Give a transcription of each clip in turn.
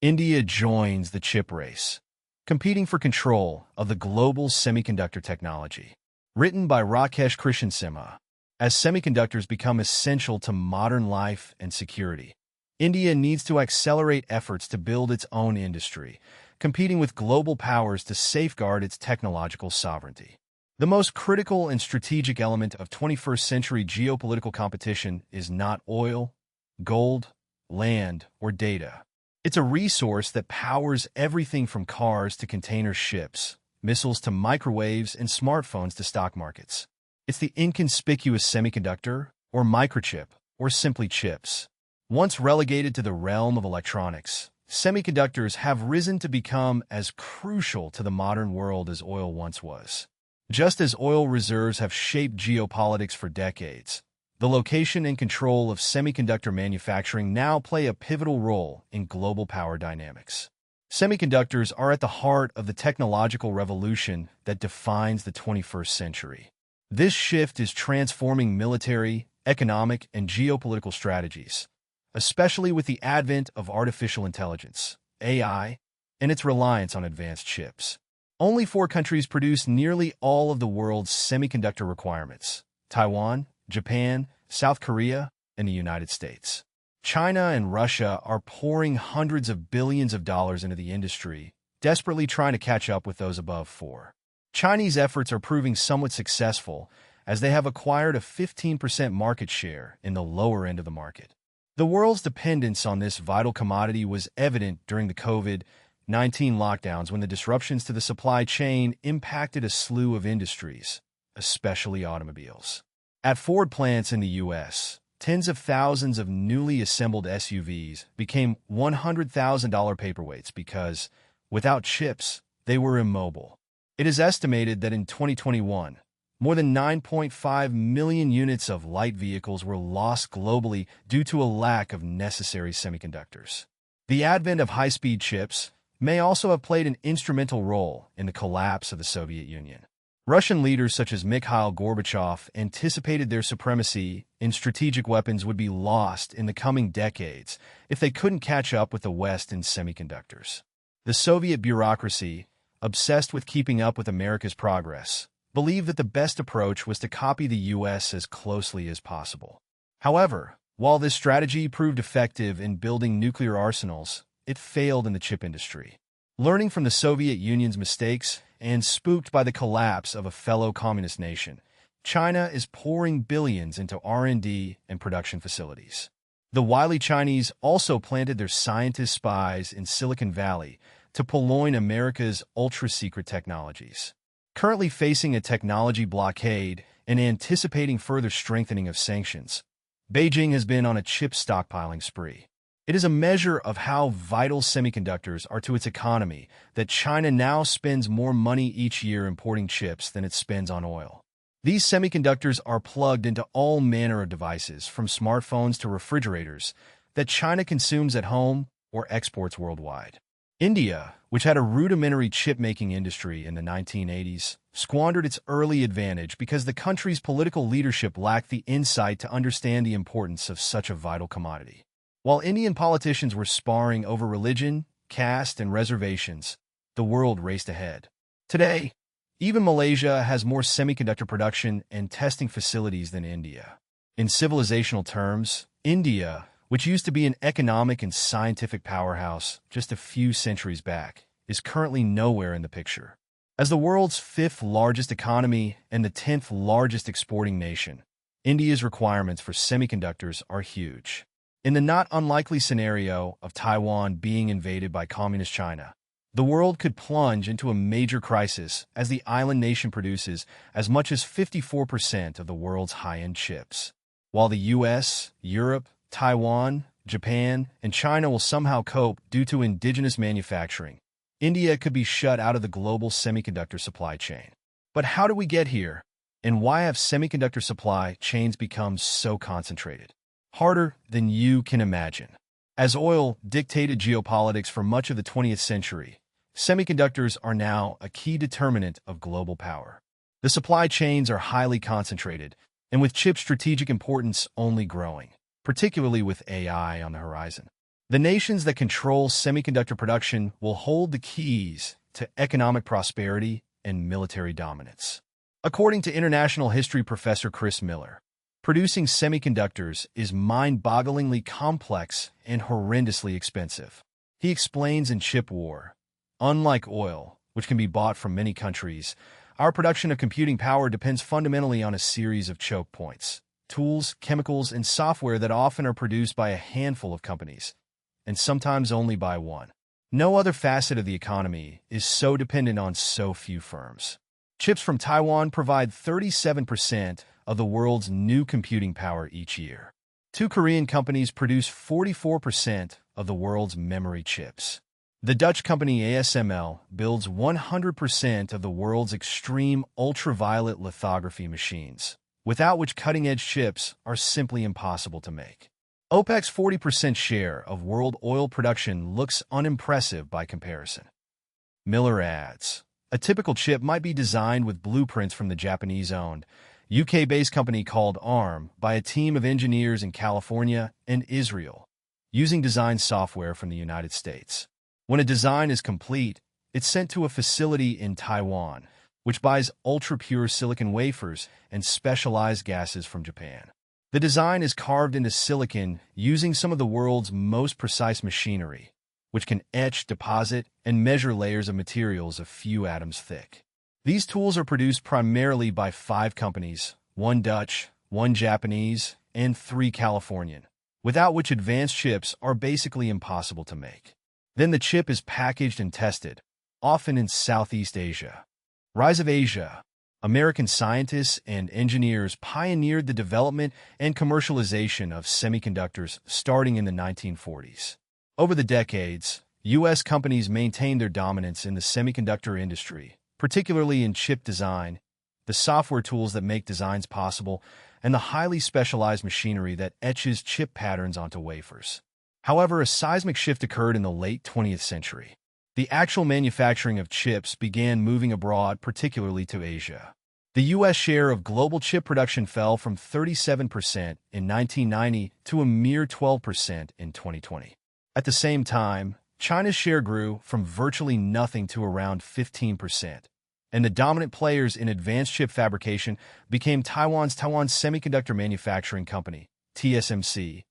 India joins the chip race, competing for control of the global semiconductor technology. Written by Rakesh Krishnasinghe. As semiconductors become essential to modern life and security, India needs to accelerate efforts to build its own industry, competing with global powers to safeguard its technological sovereignty. The most critical and strategic element of 21st century geopolitical competition is not oil, gold, land, or data. It's a resource that powers everything from cars to container ships, missiles to microwaves, and smartphones to stock markets. It's the inconspicuous semiconductor, or microchip, or simply chips. Once relegated to the realm of electronics, semiconductors have risen to become as crucial to the modern world as oil once was. Just as oil reserves have shaped geopolitics for decades, the location and control of semiconductor manufacturing now play a pivotal role in global power dynamics. Semiconductors are at the heart of the technological revolution that defines the 21st century. This shift is transforming military, economic, and geopolitical strategies, especially with the advent of artificial intelligence, AI, and its reliance on advanced chips. Only 4 countries produce nearly all of the world's semiconductor requirements: Taiwan, Japan, South Korea, and the United States. China and Russia are pouring hundreds of billions of dollars into the industry, desperately trying to catch up with those above 4. Chinese efforts are proving somewhat successful, as they have acquired a 15% market share in the lower end of the market. The world's dependence on this vital commodity was evident during the COVID-19 lockdowns, when the disruptions to the supply chain impacted a slew of industries, especially automobiles. At Ford plants in the U.S., tens of thousands of newly assembled SUVs became $100,000 paperweights because, without chips, they were immobile. It is estimated that in 2021, more than 9.5 million units of light vehicles were lost globally due to a lack of necessary semiconductors. The advent of high-speed chips may also have played an instrumental role in the collapse of the Soviet Union. Russian leaders such as Mikhail Gorbachev anticipated their supremacy in strategic weapons would be lost in the coming decades if they couldn't catch up with the West in semiconductors. The Soviet bureaucracy, obsessed with keeping up with America's progress, believed that the best approach was to copy the U.S. as closely as possible. However, while this strategy proved effective in building nuclear arsenals, it failed in the chip industry. Learning from the Soviet Union's mistakes and spooked by the collapse of a fellow communist nation, China is pouring billions into R&D and production facilities. The wily Chinese also planted their scientist spies in Silicon Valley to purloin America's ultra-secret technologies. Currently facing a technology blockade and anticipating further strengthening of sanctions, Beijing has been on a chip stockpiling spree. It is a measure of how vital semiconductors are to its economy that China now spends more money each year importing chips than it spends on oil. These semiconductors are plugged into all manner of devices, from smartphones to refrigerators, that China consumes at home or exports worldwide. India, which had a rudimentary chip-making industry in the 1980s, squandered its early advantage because the country's political leadership lacked the insight to understand the importance of such a vital commodity. While Indian politicians were sparring over religion, caste, and reservations, the world raced ahead. Today, even Malaysia has more semiconductor production and testing facilities than India. In civilizational terms, India, which used to be an economic and scientific powerhouse just a few centuries back, is currently nowhere in the picture. As the world's 5th largest economy and the 10th largest exporting nation, India's requirements for semiconductors are huge. In the not unlikely scenario of Taiwan being invaded by Communist China, the world could plunge into a major crisis, as the island nation produces as much as 54% of the world's high-end chips. While the US, Europe, Taiwan, Japan, and China will somehow cope due to indigenous manufacturing, India could be shut out of the global semiconductor supply chain. But how do we get here? And why have semiconductor supply chains become so concentrated? Harder than you can imagine. As oil dictated geopolitics for much of the 20th century, semiconductors are now a key determinant of global power. The supply chains are highly concentrated, and with chip strategic importance only growing, particularly with AI on the horizon. The nations that control semiconductor production will hold the keys to economic prosperity and military dominance. According to international history professor Chris Miller, producing semiconductors is mind-bogglingly complex and horrendously expensive. He explains in Chip War, unlike oil, which can be bought from many countries, our production of computing power depends fundamentally on a series of choke points, tools, chemicals, and software that often are produced by a handful of companies, and sometimes only by one. No other facet of the economy is so dependent on so few firms. Chips from Taiwan provide 37% of the world's new computing power each year. Two Korean companies produce 44% of the world's memory chips. The Dutch company ASML builds 100% of the world's extreme ultraviolet lithography machines, without which cutting-edge chips are simply impossible to make. OPEC's 40% share of world oil production looks unimpressive by comparison. Miller adds, a typical chip might be designed with blueprints from the Japanese-owned, UK-based company called ARM by a team of engineers in California and Israel, using design software from the United States. When a design is complete, it's sent to a facility in Taiwan, which buys ultra-pure silicon wafers and specialized gases from Japan. The design is carved into silicon using some of the world's most precise machinery, which can etch, deposit, and measure layers of materials a few atoms thick. These tools are produced primarily by 5 companies, 1 Dutch, 1 Japanese, and 3 Californian, without which advanced chips are basically impossible to make. Then the chip is packaged and tested, often in Southeast Asia. Rise of Asia. American scientists and engineers pioneered the development and commercialization of semiconductors starting in the 1940s. Over the decades, U.S. companies maintained their dominance in the semiconductor industry, particularly in chip design, the software tools that make designs possible, and the highly specialized machinery that etches chip patterns onto wafers. However, a seismic shift occurred in the late 20th century. The actual manufacturing of chips began moving abroad, particularly to Asia. The U.S. share of global chip production fell from 37% in 1990 to a mere 12% in 2020. At the same time, China's share grew from virtually nothing to around 15%, and the dominant players in advanced chip fabrication became Taiwan Semiconductor Manufacturing Company, TSMC,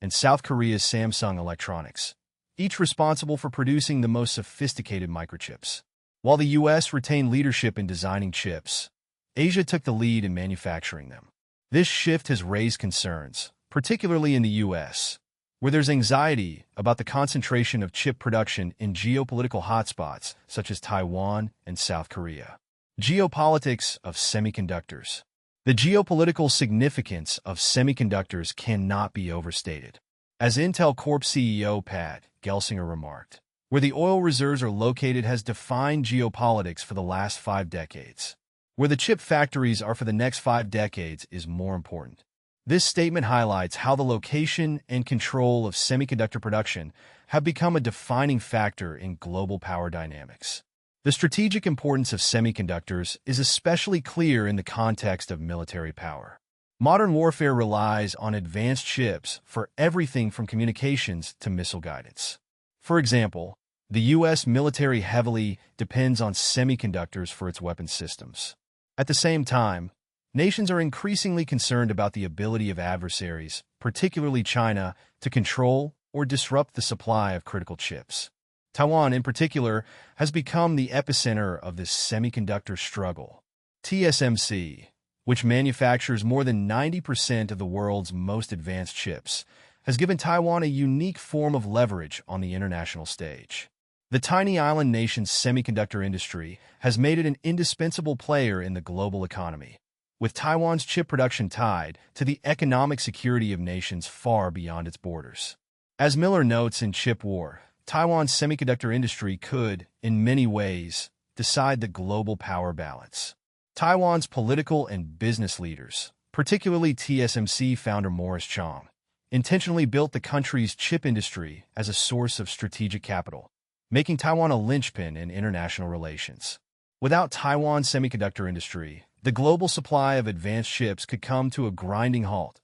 and South Korea's Samsung Electronics, each responsible for producing the most sophisticated microchips. While the U.S. retained leadership in designing chips, Asia took the lead in manufacturing them. This shift has raised concerns, particularly in the U.S., where there's anxiety about the concentration of chip production in geopolitical hotspots such as Taiwan and South Korea. Geopolitics of semiconductors. The geopolitical significance of semiconductors cannot be overstated. As Intel Corp CEO Pat Gelsinger remarked, where the oil reserves are located has defined geopolitics for the last 5 decades. Where the chip factories are for the next 5 decades is more important. This statement highlights how the location and control of semiconductor production have become a defining factor in global power dynamics. The strategic importance of semiconductors is especially clear in the context of military power. Modern warfare relies on advanced chips for everything from communications to missile guidance. For example, the U.S. military heavily depends on semiconductors for its weapons systems. At the same time, nations are increasingly concerned about the ability of adversaries, particularly China, to control or disrupt the supply of critical chips. Taiwan, in particular, has become the epicenter of this semiconductor struggle. TSMC, which manufactures more than 90% of the world's most advanced chips, has given Taiwan a unique form of leverage on the international stage. The tiny island nation's semiconductor industry has made it an indispensable player in the global economy, with Taiwan's chip production tied to the economic security of nations far beyond its borders. As Miller notes in Chip War, Taiwan's semiconductor industry could, in many ways, decide the global power balance. Taiwan's political and business leaders, particularly TSMC founder Morris Chang, intentionally built the country's chip industry as a source of strategic capital, making Taiwan a linchpin in international relations. Without Taiwan's semiconductor industry, the global supply of advanced chips could come to a grinding halt,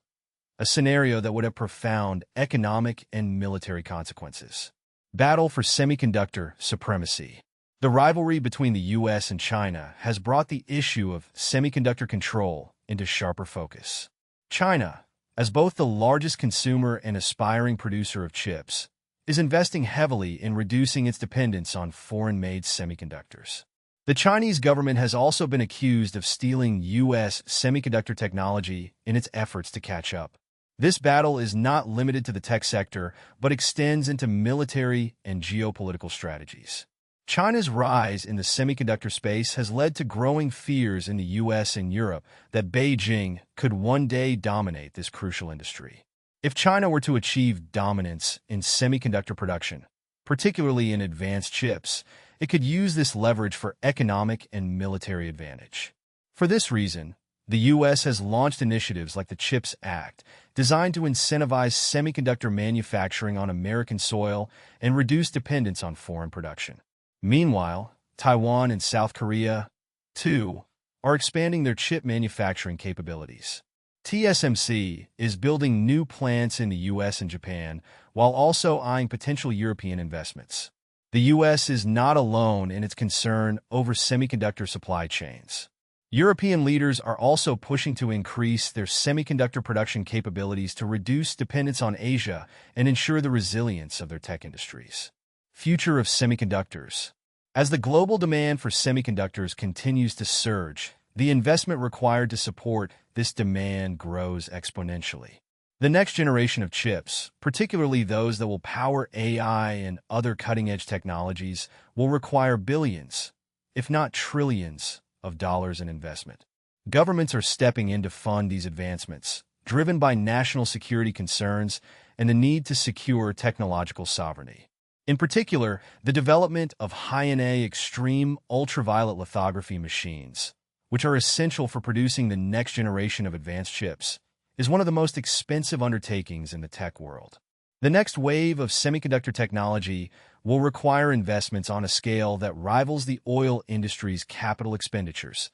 a scenario that would have profound economic and military consequences. Battle for semiconductor supremacy. The rivalry between the U.S. and China has brought the issue of semiconductor control into sharper focus. China, as both the largest consumer and aspiring producer of chips, is investing heavily in reducing its dependence on foreign-made semiconductors. The Chinese government has also been accused of stealing U.S. semiconductor technology in its efforts to catch up. This battle is not limited to the tech sector, but extends into military and geopolitical strategies. China's rise in the semiconductor space has led to growing fears in the U.S. and Europe that Beijing could one day dominate this crucial industry. If China were to achieve dominance in semiconductor production, particularly in advanced chips, it could use this leverage for economic and military advantage. For this reason, the U.S. has launched initiatives like the CHIPS Act, designed to incentivize semiconductor manufacturing on American soil and reduce dependence on foreign production. Meanwhile, Taiwan and South Korea, too, are expanding their chip manufacturing capabilities. TSMC is building new plants in the U.S. and Japan, while also eyeing potential European investments. The U.S. is not alone in its concern over semiconductor supply chains. European leaders are also pushing to increase their semiconductor production capabilities to reduce dependence on Asia and ensure the resilience of their tech industries. Future of semiconductors. As the global demand for semiconductors continues to surge, the investment required to support this demand grows exponentially. The next generation of chips, particularly those that will power AI and other cutting-edge technologies, will require billions, if not trillions, of dollars in investment. Governments are stepping in to fund these advancements, driven by national security concerns and the need to secure technological sovereignty. In particular, the development of high-NA extreme ultraviolet lithography machines, which are essential for producing the next generation of advanced chips, is one of the most expensive undertakings in the tech world. The next wave of semiconductor technology will require investments on a scale that rivals the oil industry's capital expenditures,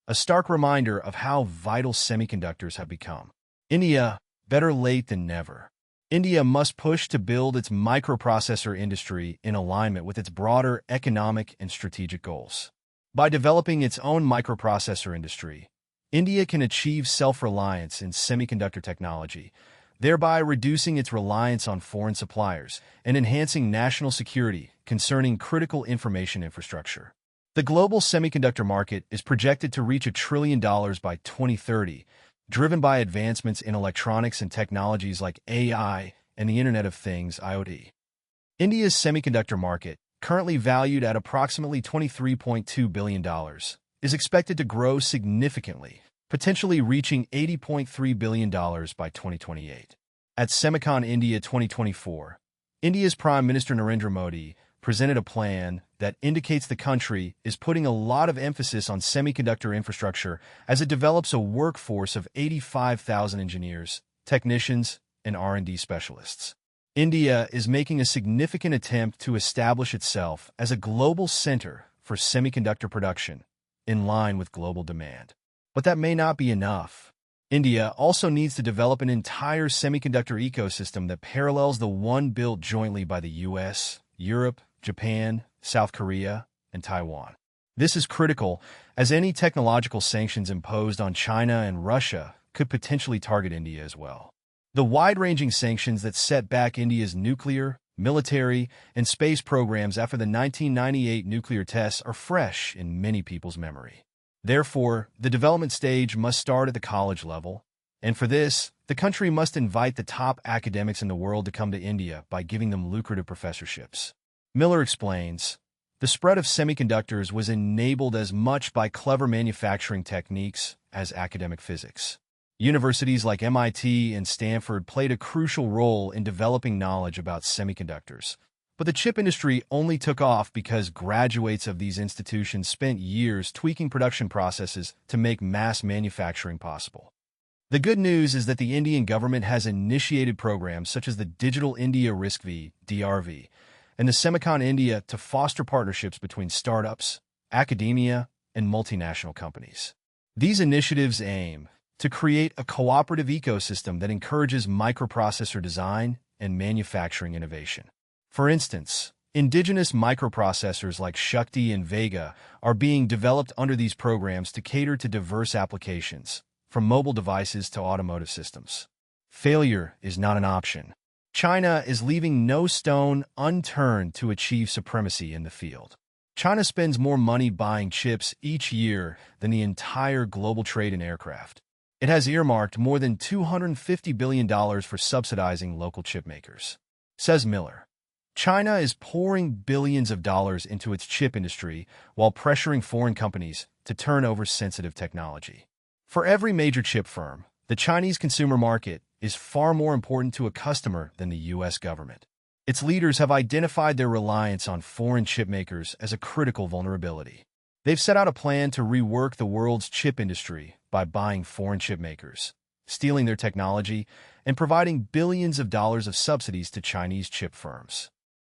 a stark reminder of how vital semiconductors have become. India, better late than never. India must push to build its microprocessor industry in alignment with its broader economic and strategic goals. By developing its own microprocessor industry, India can achieve self-reliance in semiconductor technology, thereby reducing its reliance on foreign suppliers and enhancing national security concerning critical information infrastructure. The global semiconductor market is projected to reach $1 trillion by 2030, driven by advancements in electronics and technologies like AI and the Internet of Things (IoT). India's semiconductor market, currently valued at approximately $23.2 billion, is expected to grow significantly, potentially reaching $80.3 billion by 2028. At Semicon India 2024, India's Prime Minister Narendra Modi presented a plan that indicates the country is putting a lot of emphasis on semiconductor infrastructure as it develops a workforce of 85,000 engineers, technicians, and R&D specialists. India is making a significant attempt to establish itself as a global center for semiconductor production, in line with global demand. But that may not be enough. India also needs to develop an entire semiconductor ecosystem that parallels the one built jointly by the US, Europe, Japan, South Korea, and Taiwan. This is critical, as any technological sanctions imposed on China and Russia could potentially target India as well. The wide-ranging sanctions that set back India's nuclear, military, and space programs after the 1998 nuclear tests are fresh in many people's memory. Therefore, the development stage must start at the college level, and for this, the country must invite the top academics in the world to come to India by giving them lucrative professorships. Miller explains, the spread of semiconductors was enabled as much by clever manufacturing techniques as academic physics. Universities like MIT and Stanford played a crucial role in developing knowledge about semiconductors. But the chip industry only took off because graduates of these institutions spent years tweaking production processes to make mass manufacturing possible. The good news is that the Indian government has initiated programs such as the Digital India RISC-V (DRV) and the Semicon India to foster partnerships between startups, academia, and multinational companies. These initiatives aim to create a cooperative ecosystem that encourages microprocessor design and manufacturing innovation. For instance, indigenous microprocessors like Shakti and Vega are being developed under these programs to cater to diverse applications, from mobile devices to automotive systems. Failure is not an option. China is leaving no stone unturned to achieve supremacy in the field. China spends more money buying chips each year than the entire global trade in aircraft. It has earmarked more than $250 billion for subsidizing local chip makers. Says Miller, China is pouring billions of dollars into its chip industry while pressuring foreign companies to turn over sensitive technology. For every major chip firm, the Chinese consumer market is far more important to a customer than the U.S. government. Its leaders have identified their reliance on foreign chip makers as a critical vulnerability. They've set out a plan to rework the world's chip industry by buying foreign chip makers, stealing their technology, and providing billions of dollars of subsidies to Chinese chip firms.